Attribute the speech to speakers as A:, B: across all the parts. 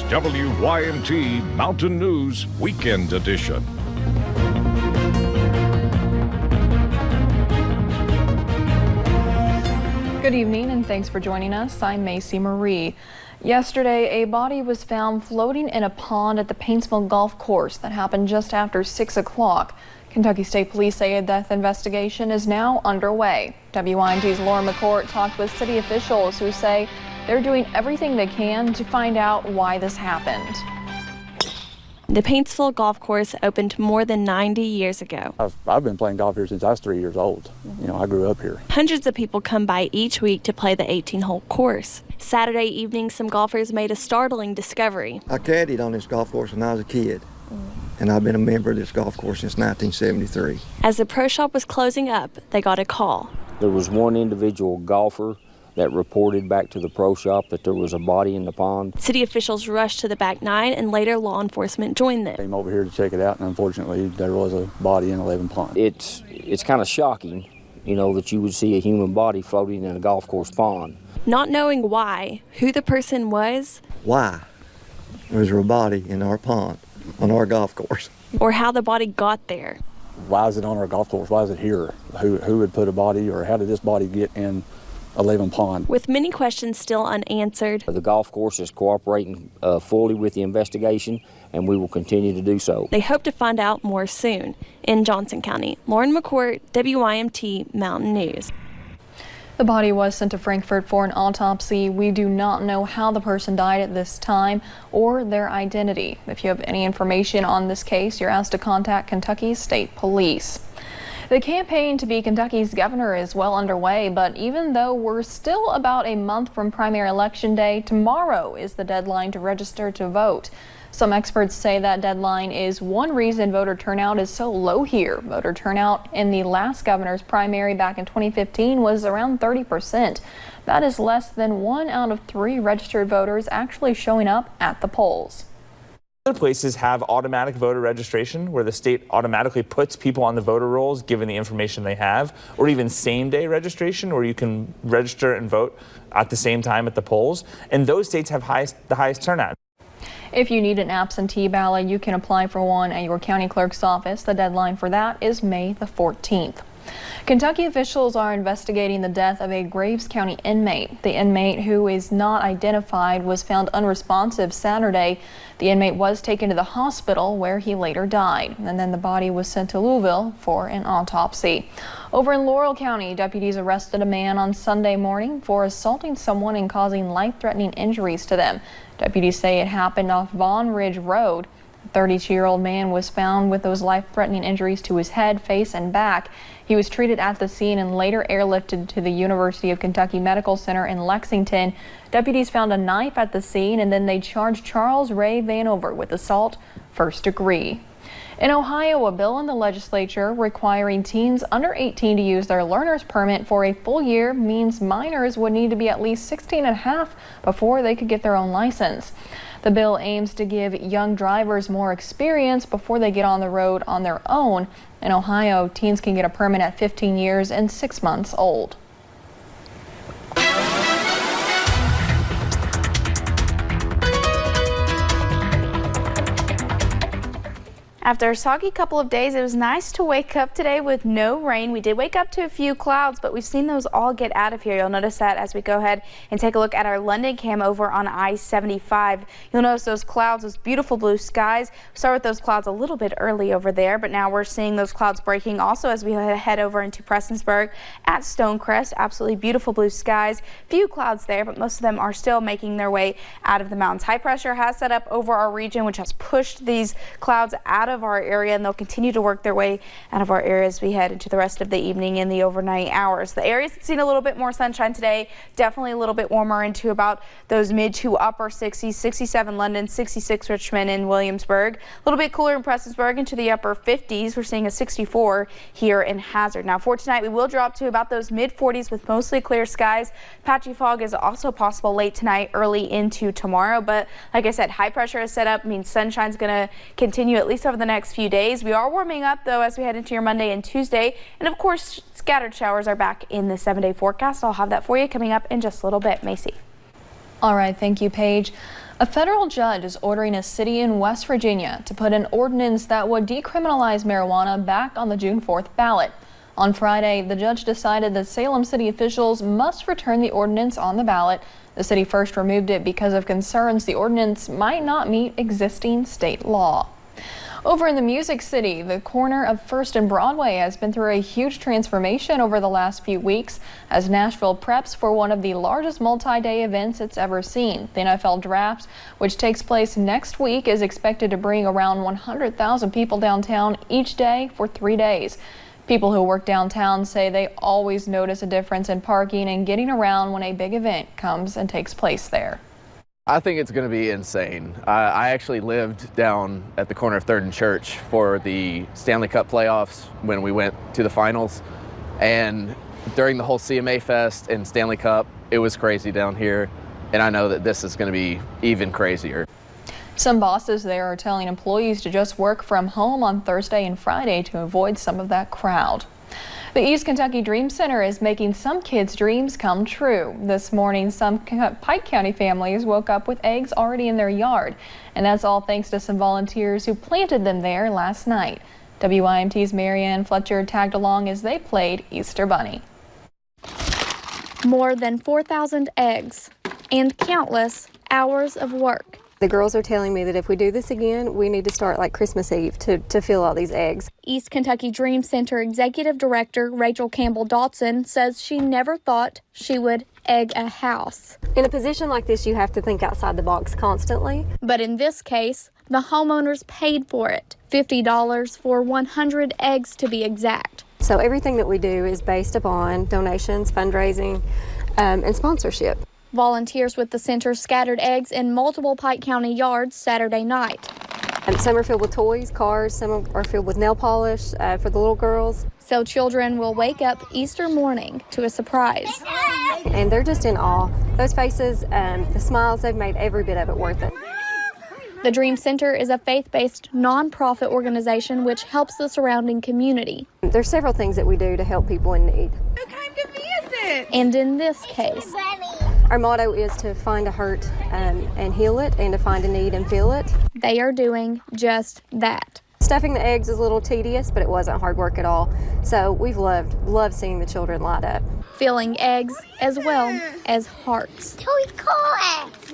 A: WYMT Mountain News Weekend Edition.
B: Good evening and thanks for joining us. I'm Macy Marie. Yesterday, a body was found floating in a pond at the Paintsville Golf Course. That happened just after 6 o'clock. Kentucky State Police say a death investigation is now underway. WYMT's Laura McCourt talked with city officials who say they're doing everything they can to find out why this happened.
C: The Paintsville Golf Course opened more than 90 years ago.
D: I've been playing golf here since I was 3 years old. I grew up here.
C: Hundreds of people come by each week to play the 18-hole course. Saturday evening, some golfers made a startling discovery.
E: I caddied on this golf course when I was a kid, and I've been a member of this golf course since 1973.
C: As the pro shop was closing up, they got a call.
F: There was one individual golfer that reported back to the pro shop that there was a body in the pond.
C: City officials rushed to the back nine and later law enforcement joined them.
D: Came over here to check it out, and unfortunately there was a body in 11 pond.
F: It's kind of shocking, that you would see a human body floating in a golf course pond.
C: Not knowing why, who the person was,
E: Why was there a body in our pond on our golf course?
C: or how the body got there.
D: Why is it on our golf course? Why is it here? Who would put a body, or how did this body get in 11 pond?
C: With many questions still unanswered,
F: The golf course is cooperating fully with the investigation, and we will continue to do so.
C: they hope to find out more soon. In Johnson County, Lauren McCourt, WYMT Mountain News.
B: The body was sent to Frankfort for an autopsy. We do not know how the person died at this time or their identity. If you have any information on this case, you're asked to contact Kentucky State Police. The campaign to be Kentucky's governor is well underway, but even though we're still about a month from primary election day, tomorrow is the deadline to register to vote. Some experts say that deadline is one reason voter turnout is so low here. Voter turnout in the last governor's primary back in 2015 was around 30%. That is less than 1 out of 3 registered voters actually showing up at the polls.
G: Other places have automatic voter registration where the state automatically puts people on the voter rolls given the information they have, or even same-day registration where you can register and vote at the same time at the polls. And those states have the highest turnout.
B: If you need an absentee ballot, you can apply for one at your county clerk's office. The deadline for that is May the 14th. Kentucky officials are investigating the death of a Graves County inmate. The inmate, who is not identified, was found unresponsive Saturday. The inmate was taken to the hospital where he later died, and then the body was sent to Louisville for an autopsy. Over in Laurel County, deputies arrested a man on Sunday morning for assaulting someone and causing life-threatening injuries to them. Deputies say it happened off Vaughn Ridge Road. A 32-year-old man was found with those life-threatening injuries to his head, face, and back. He was treated at the scene and later airlifted to the University of Kentucky Medical Center in Lexington. Deputies found a knife at the scene, and then they charged Charles Ray Vanover with assault, first degree. In Ohio, a bill in the legislature requiring teens under 18 to use their learner's permit for a full year means minors would need to be at least 16 and a half before they could get their own license. The bill aims to give young drivers more experience before they get on the road on their own. In Ohio, teens can get a permit at 15 years and 6 months old.
H: After a soggy couple of days, it was nice to wake up today with no rain. We did wake up to a few clouds, but we've seen those all get out of here. You'll notice that as we go ahead and take a look at our London cam over on I-75. You'll notice those clouds, those beautiful blue skies. We started with those clouds a little bit early over there, but now we're seeing those clouds breaking also as we head over into Prestonsburg at StoneCrest. Absolutely beautiful blue skies. Few clouds there, but most of them are still making their way out of the mountains. High pressure has set up over our region, which has pushed these clouds out of our area, and they'll continue to work their way out of our area as we head into the rest of the evening and the overnight hours. The areas that seen a little bit more sunshine today, definitely a little bit warmer into about those mid to upper 60s, 67 London, 66 Richmond and Williamsburg. A little bit cooler in Prestonsburg into the upper 50s. We're seeing a 64 here in Hazard. Now for tonight, we will drop to about those mid 40s with mostly clear skies. Patchy fog is also possible late tonight, early into tomorrow, but like I said, high pressure is set up, means sunshine's going to continue at least over the next few days. We are warming up though as we head into your Monday and Tuesday, and of course scattered showers are back in the 7-day forecast. I'll have that for you coming up in just a little bit. Macy.
B: All right, thank you, Paige. A federal judge is ordering a city in West Virginia to put an ordinance that would decriminalize marijuana back on the June 4th ballot. On Friday, the judge decided that Salem city officials must return the ordinance on the ballot. The city first removed it because of concerns the ordinance might not meet existing state law. Over in the Music City, the corner of First and Broadway has been through a huge transformation over the last few weeks as Nashville preps for one of the largest multi-day events it's ever seen. The NFL Draft, which takes place next week, is expected to bring around 100,000 people downtown each day for 3 days. People who work downtown say they always notice a difference in parking and getting around when a big event comes and takes place there.
I: I think it's going to be insane. I actually lived down at the corner of 3rd and Church for the Stanley Cup playoffs when we went to the finals. And during the whole CMA Fest and Stanley Cup, it was crazy down here. And I know that this is going to be even crazier.
B: Some bosses there are telling employees to just work from home on Thursday and Friday to avoid some of that crowd. The East Kentucky Dream Center is making some kids' dreams come true. This morning, some Pike County families woke up with eggs already in their yard, and that's all thanks to some volunteers who planted them there last night. WYMT's Marianne Fletcher tagged along as they played Easter Bunny.
J: More than 4,000 eggs and countless hours of work.
K: The girls are telling me that if we do this again, we need to start like Christmas Eve to fill all these eggs.
J: East Kentucky Dream Center Executive Director Rachel Campbell-Dotson says she never thought she would egg a house.
K: In a position like this, you have to think outside the box constantly.
J: But in this case, the homeowners paid for it, $50 for 100 eggs to be exact.
K: So everything that we do is based upon donations, fundraising, and sponsorship.
J: Volunteers with the center scattered eggs in multiple Pike County yards Saturday night.
K: Some are filled with toys, cars, some are filled with nail polish for the little girls.
J: So children will wake up Easter morning to a surprise.
K: And they're just in awe. Those faces, the smiles, they've made every bit of it worth it.
J: The Dream Center is a faith-based nonprofit organization which helps the surrounding community.
K: There's several things that we do to help people in need.
H: Who came to visit?
J: And in this case,
K: our motto is to find a hurt and heal it, and to find a need and fill it.
J: They are doing just that.
K: Stuffing the eggs is a little tedious, but it wasn't hard work at all. So we've loved seeing the children light up.
J: Filling eggs as well as hearts.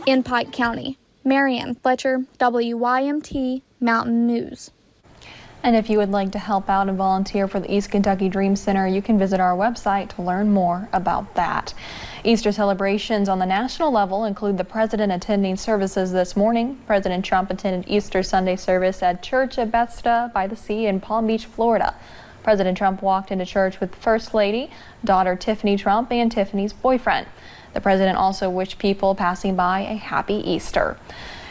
J: In Pike County, Marianne Fletcher, WYMT Mountain News.
B: And if you would like to help out and volunteer for the East Kentucky Dream Center, you can visit our website to learn more about that. Easter celebrations on the national level include the president attending services this morning. President Trump attended Easter Sunday service at Church of Bethesda by the Sea in Palm Beach, Florida. President Trump walked into church with First Lady, daughter Tiffany Trump, and Tiffany's boyfriend. The president also wished people passing by a happy Easter.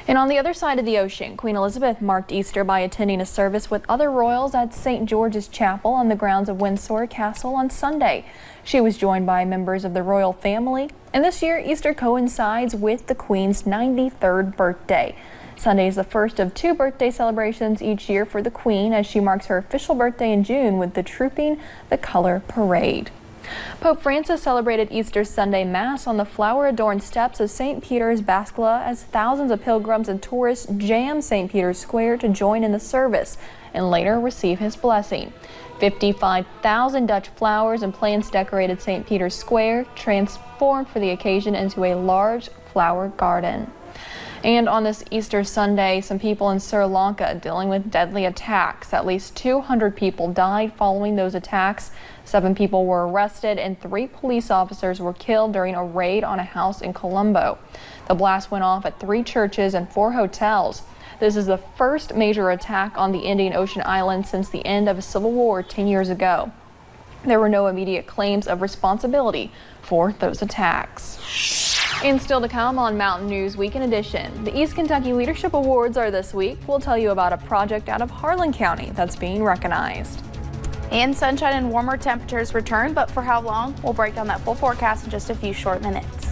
B: And on the other side of the ocean, Queen Elizabeth marked Easter by attending a service with other royals at St. George's Chapel on the grounds of Windsor Castle on Sunday. She was joined by members of the royal family, and this year Easter coincides with the Queen's 93rd birthday. Sunday is the first of 2 birthday celebrations each year for the Queen as she marks her official birthday in June with the Trooping the Color Parade. Pope Francis celebrated Easter Sunday Mass on the flower-adorned steps of St. Peter's Basilica as thousands of pilgrims and tourists jammed St. Peter's Square to join in the service and later receive his blessing. 55,000 Dutch flowers and plants decorated St. Peter's Square, transformed for the occasion into a large flower garden. And on this Easter Sunday, some people in Sri Lanka dealing with deadly attacks. At least 200 people died following those attacks. 7 people were arrested and 3 police officers were killed during a raid on a house in Colombo. The blast went off at 3 churches and 4 hotels. This is the first major attack on the Indian Ocean island since the end of a civil war 10 years ago. There were no immediate claims of responsibility for those attacks. And still to come on Mountain News Weekend Edition, the East Kentucky Leadership Awards are this week. We'll tell you about a project out of Harlan County that's being recognized.
H: And sunshine and warmer temperatures return, but for how long? We'll break down that full forecast in just a few short minutes.